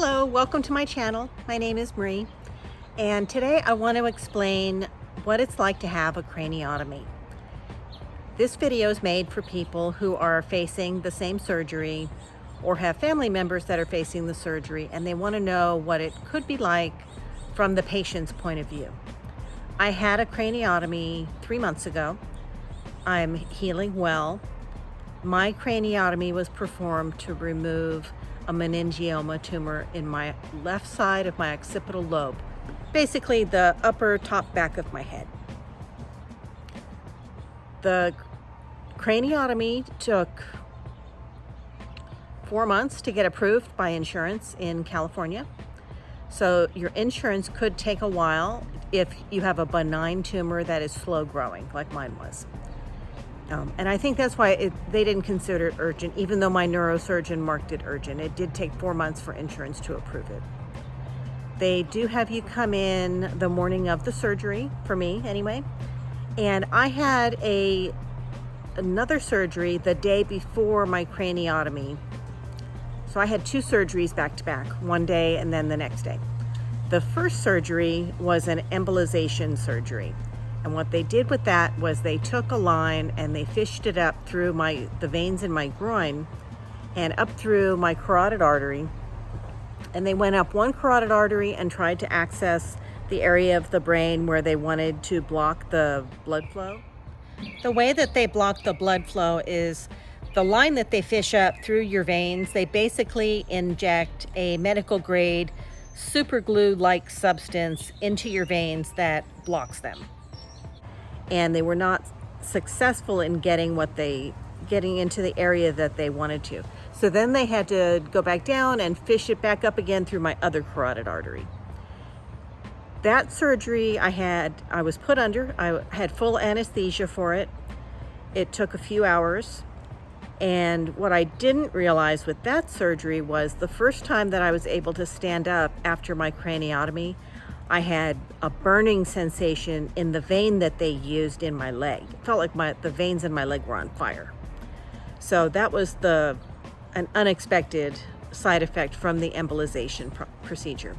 Hello, welcome to my channel. My name is Marie, and today I want to explain what it's like to have a craniotomy. This video is made for people who are facing the same surgery or have family members that are facing the surgery, and they want to know what it could be like from the patient's point of view. I had a craniotomy 3 months ago. I'm healing well. My craniotomy was performed to remove a meningioma tumor in my left side of my occipital lobe, basically the upper top back of my head. The craniotomy took 4 months to get approved by insurance in California. So your insurance could take a while if you have a benign tumor that is slow growing, like mine was. And I think that's why they didn't consider it urgent, even though my neurosurgeon marked it urgent. It did take 4 months for insurance to approve it. They do have you come in the morning of the surgery, for me anyway. And I had another surgery the day before my craniotomy. So I had 2 surgeries back to back, one day and then the next day. The first surgery was an embolization surgery. And what they did with that was they took a line and they fished it up through the veins in my groin and up through my carotid artery. And they went up one carotid artery and tried to access the area of the brain where they wanted to block the blood flow. The way that they block the blood flow is the line that they fish up through your veins. They basically inject a medical grade super glue-like substance into your veins that blocks them. And they were not successful in getting into the area that they wanted to. So then they had to go back down and fish it back up again through my other carotid artery. That surgery I was put under. I had full anesthesia for it. It took a few hours. And what I didn't realize with that surgery was the first time that I was able to stand up after my craniotomy, I had a burning sensation in the vein that they used in my leg. It felt like the veins in my leg were on fire. So that was an unexpected side effect from the embolization procedure.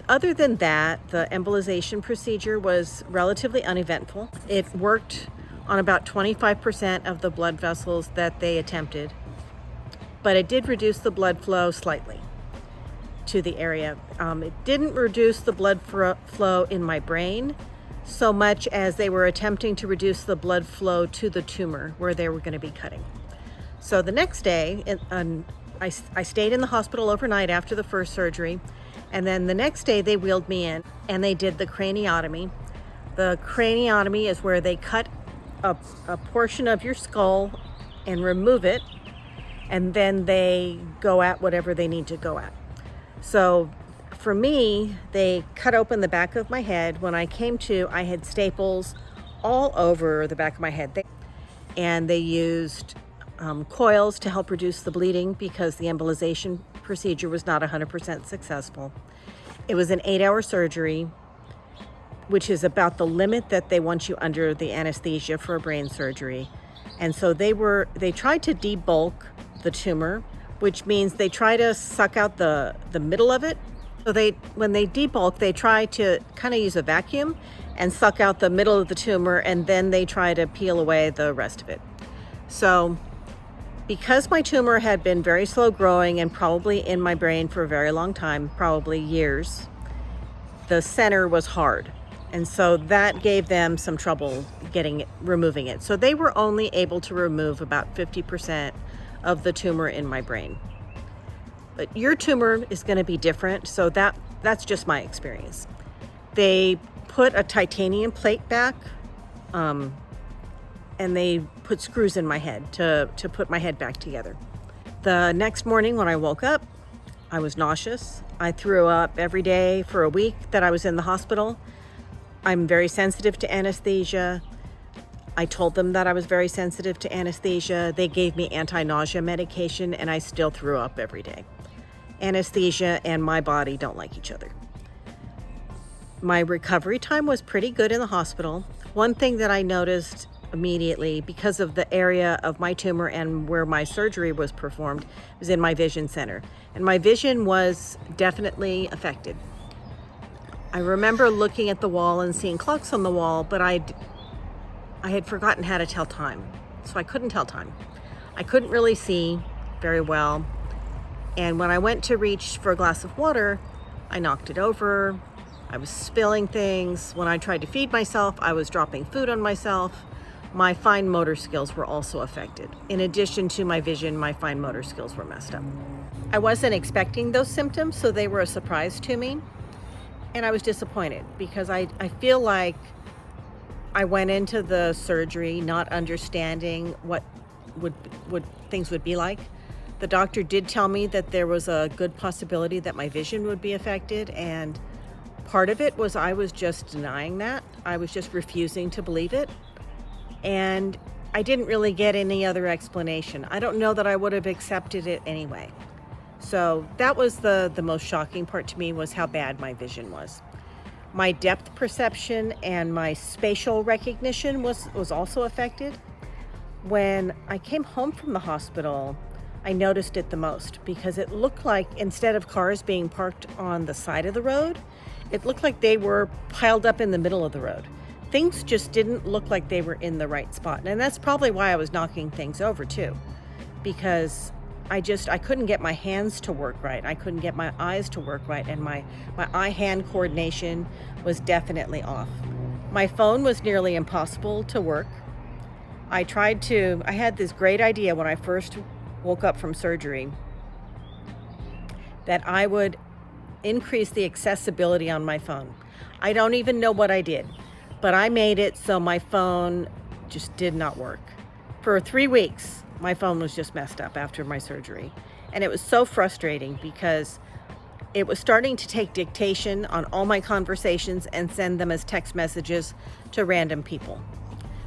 Other than that, the embolization procedure was relatively uneventful. It worked on about 25% of the blood vessels that they attempted, but it did reduce the blood flow slightly to the area. It didn't reduce the blood flow in my brain so much as they were attempting to reduce the blood flow to the tumor where they were going to be cutting. So the next day, I stayed in the hospital overnight after the first surgery, and then the next day they wheeled me in and they did the craniotomy. The craniotomy is where they cut a portion of your skull and remove it, and then they go at whatever they need to go at. So for me, they cut open the back of my head. When I came to, I had staples all over the back of my head. And they used coils to help reduce the bleeding because the embolization procedure was not 100% successful. It was an 8-hour surgery, which is about the limit that they want you under the anesthesia for a brain surgery. And so they tried to debulk the tumor, which means they try to suck out the middle of it. So when they debulk, they try to kind of use a vacuum and suck out the middle of the tumor, and then they try to peel away the rest of it. So because my tumor had been very slow growing and probably in my brain for a very long time, probably years, the center was hard. And so that gave them some trouble removing it. So they were only able to remove about 50% of the tumor in my brain. But your tumor is going to be different, so that's just my experience. They put a titanium plate back, and they put screws in my head to put my head back together. The next morning when I woke up, I was nauseous. I threw up every day for a week that I was in the hospital. I'm very sensitive to anesthesia. I told them that I was very sensitive to anesthesia. They gave me anti-nausea medication, and I still threw up every day. Anesthesia and my body don't like each other. My recovery time was pretty good in the hospital. One thing that I noticed immediately because of the area of my tumor and where my surgery was performed was in my vision center. And my vision was definitely affected. I remember looking at the wall and seeing clocks on the wall, but I had forgotten how to tell time. So I couldn't tell time. I couldn't really see very well. And when I went to reach for a glass of water, I knocked it over. I was spilling things. When I tried to feed myself, I was dropping food on myself. My fine motor skills were also affected. In addition to my vision, my fine motor skills were messed up. I wasn't expecting those symptoms, so they were a surprise to me. And I was disappointed because I feel like I went into the surgery not understanding what things would be like. The doctor did tell me that there was a good possibility that my vision would be affected, and part of it was I was just denying that. I was just refusing to believe it, and I didn't really get any other explanation. I don't know that I would have accepted it anyway. So that was the most shocking part to me, was how bad my vision was. My depth perception and my spatial recognition was also affected. When I came home from the hospital, I noticed it the most because it looked like, instead of cars being parked on the side of the road, it looked like they were piled up in the middle of the road. Things just didn't look like they were in the right spot. And that's probably why I was knocking things over too, because I couldn't get my hands to work right. I couldn't get my eyes to work right. And my eye-hand coordination was definitely off. My phone was nearly impossible to work. I had this great idea when I first woke up from surgery that I would increase the accessibility on my phone. I don't even know what I did, but I made it so my phone just did not work. For 3 weeks, my phone was just messed up after my surgery. And it was so frustrating because it was starting to take dictation on all my conversations and send them as text messages to random people.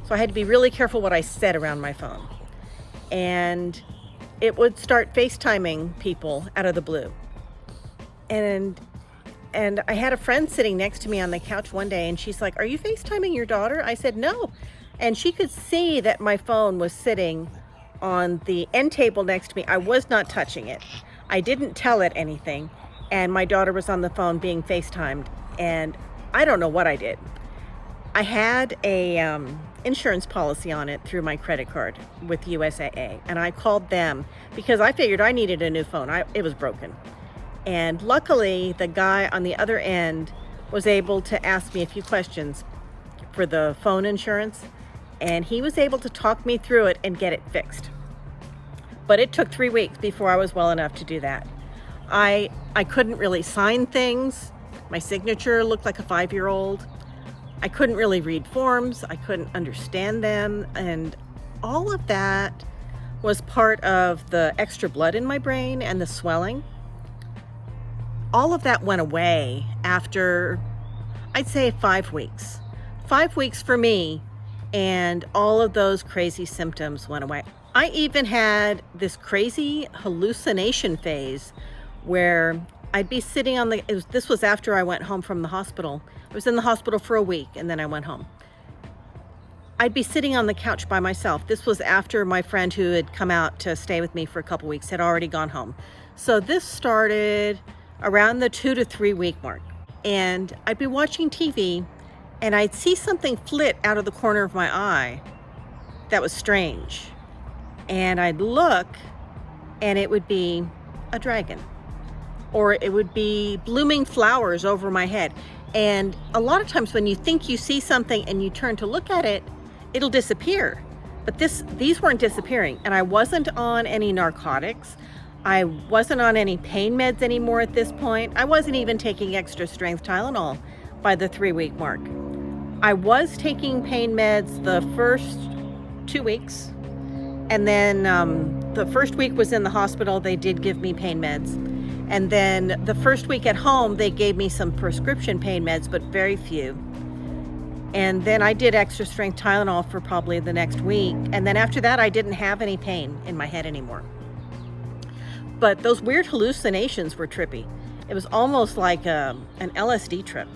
So I had to be really careful what I said around my phone. And it would start FaceTiming people out of the blue. And I had a friend sitting next to me on the couch one day, and she's like, "Are you FaceTiming your daughter?" I said, "No." And she could see that my phone was sitting on the end table next to me. I was not touching it. I didn't tell it anything. And my daughter was on the phone being FaceTimed. And I don't know what I did. I had a insurance policy on it through my credit card with USAA. And I called them because I figured I needed a new phone. It was broken. And luckily, the guy on the other end was able to ask me a few questions for the phone insurance. And he was able to talk me through it and get it fixed. But it took 3 weeks before I was well enough to do that. I couldn't really sign things. My signature looked like a 5-year-old. I couldn't really read forms. I couldn't understand them. And all of that was part of the extra blood in my brain and the swelling. All of that went away after, I'd say, 5 weeks. 5 weeks for me, and all of those crazy symptoms went away. I even had this crazy hallucination phase where I'd be sitting on this was after I went home from the hospital. I was in the hospital for a week and then I went home. I'd be sitting on the couch by myself. This was after my friend who had come out to stay with me for a couple weeks had already gone home. So this started around the 2 to 3 week mark. And I'd be watching TV and I'd see something flit out of the corner of my eye that was strange. And I'd look and it would be a dragon, or it would be blooming flowers over my head. And a lot of times when you think you see something and you turn to look at it, it'll disappear. But these weren't disappearing. And I wasn't on any narcotics. I wasn't on any pain meds anymore at this point. I wasn't even taking extra strength Tylenol by the 3 week mark. I was taking pain meds the first 2 weeks. And then the first week was in the hospital. They did give me pain meds. And then the first week at home, they gave me some prescription pain meds, but very few. And then I did extra strength Tylenol for probably the next week. And then after that, I didn't have any pain in my head anymore. But those weird hallucinations were trippy. It was almost like an LSD trip.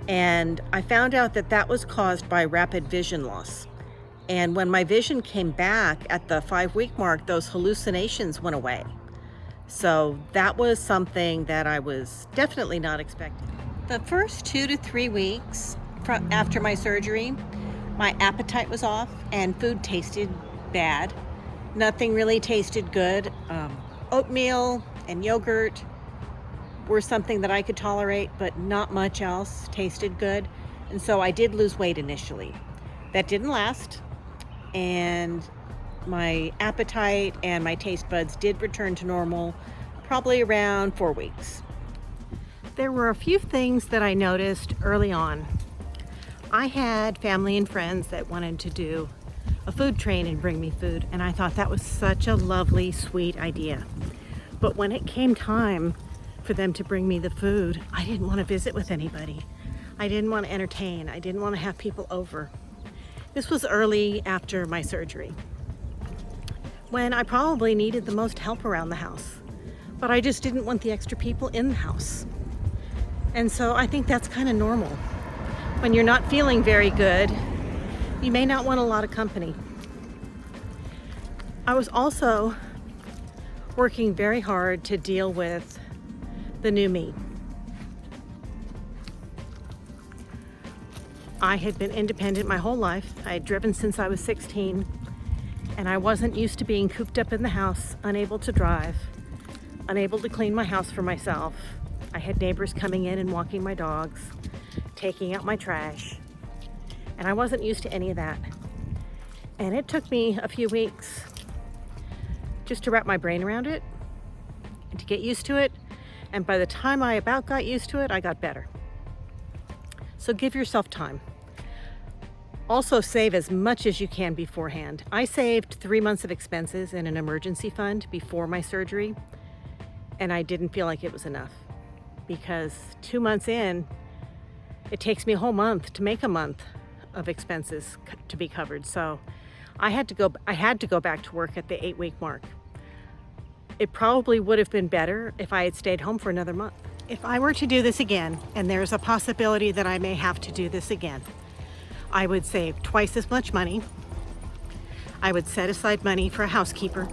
And I found out that that was caused by rapid vision loss. And when my vision came back at the 5-week mark, those hallucinations went away. So that was something that I was definitely not expecting. The first 2 to 3 weeks after my surgery, my appetite was off and food tasted bad. Nothing really tasted good. Oatmeal and yogurt were something that I could tolerate, but not much else tasted good. And so I did lose weight initially. That didn't last, and my appetite and my taste buds did return to normal probably around 4 weeks. There were a few things that I noticed early on. I had family and friends that wanted to do a food train and bring me food, and I thought that was such a lovely, sweet idea. But when it came time for them to bring me the food, I didn't want to visit with anybody. I didn't want to entertain. I didn't want to have people over. This was early after my surgery, when I probably needed the most help around the house, but I just didn't want the extra people in the house. And so I think that's kind of normal. When you're not feeling very good, you may not want a lot of company. I was also working very hard to deal with the new me. I had been independent my whole life. I had driven since I was 16, and I wasn't used to being cooped up in the house, unable to drive, unable to clean my house for myself. I had neighbors coming in and walking my dogs, taking out my trash, and I wasn't used to any of that. And it took me a few weeks just to wrap my brain around it and to get used to it. And by the time I about got used to it, I got better. So give yourself time. Also save as much as you can beforehand. I saved 3 months of expenses in an emergency fund before my surgery, and I didn't feel like it was enough, because 2 months in, it takes me a whole month to make a month of expenses to be covered. So I had to go back to work at the 8-week mark. It probably would have been better if I had stayed home for another month. If I were to do this again, and there's a possibility that I may have to do this again, I would save twice as much money. I would set aside money for a housekeeper,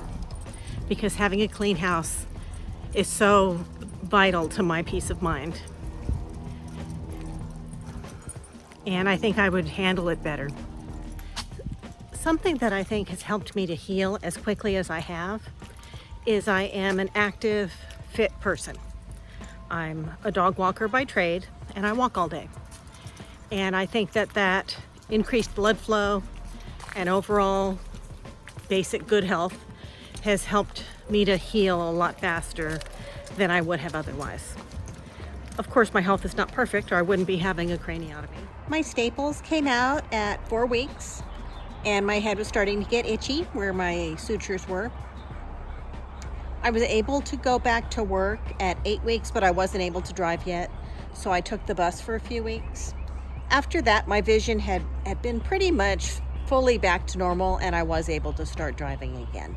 because having a clean house is so vital to my peace of mind. And I think I would handle it better. Something that I think has helped me to heal as quickly as I have is I am an active, fit person. I'm a dog walker by trade, and I walk all day. And I think that increased blood flow and overall basic good health has helped me to heal a lot faster than I would have otherwise. Of course, my health is not perfect, or I wouldn't be having a craniotomy. My staples came out at 4 weeks, and my head was starting to get itchy where my sutures were. I was able to go back to work at 8 weeks, but I wasn't able to drive yet, so I took the bus for a few weeks. After that, my vision had been pretty much fully back to normal, and I was able to start driving again.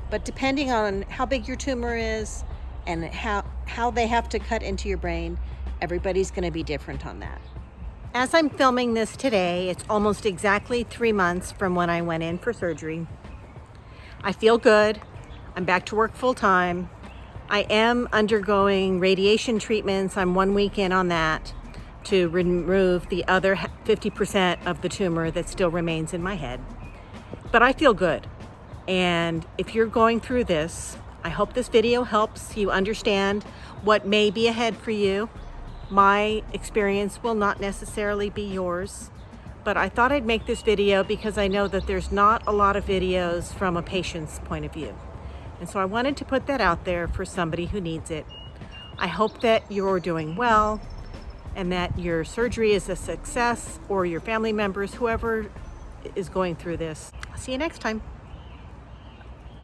But depending on how big your tumor is and how they have to cut into your brain, everybody's going to be different on that. As I'm filming this today, it's almost exactly 3 months from when I went in for surgery. I feel good. I'm back to work full time. I am undergoing radiation treatments. I'm 1 week in on that to remove the other 50% of the tumor that still remains in my head. But I feel good. And if you're going through this, I hope this video helps you understand what may be ahead for you. My experience will not necessarily be yours, but I thought I'd make this video because I know that there's not a lot of videos from a patient's point of view. And so I wanted to put that out there for somebody who needs it. I hope that you're doing well and that your surgery is a success, or your family members, whoever is going through this. See you next time.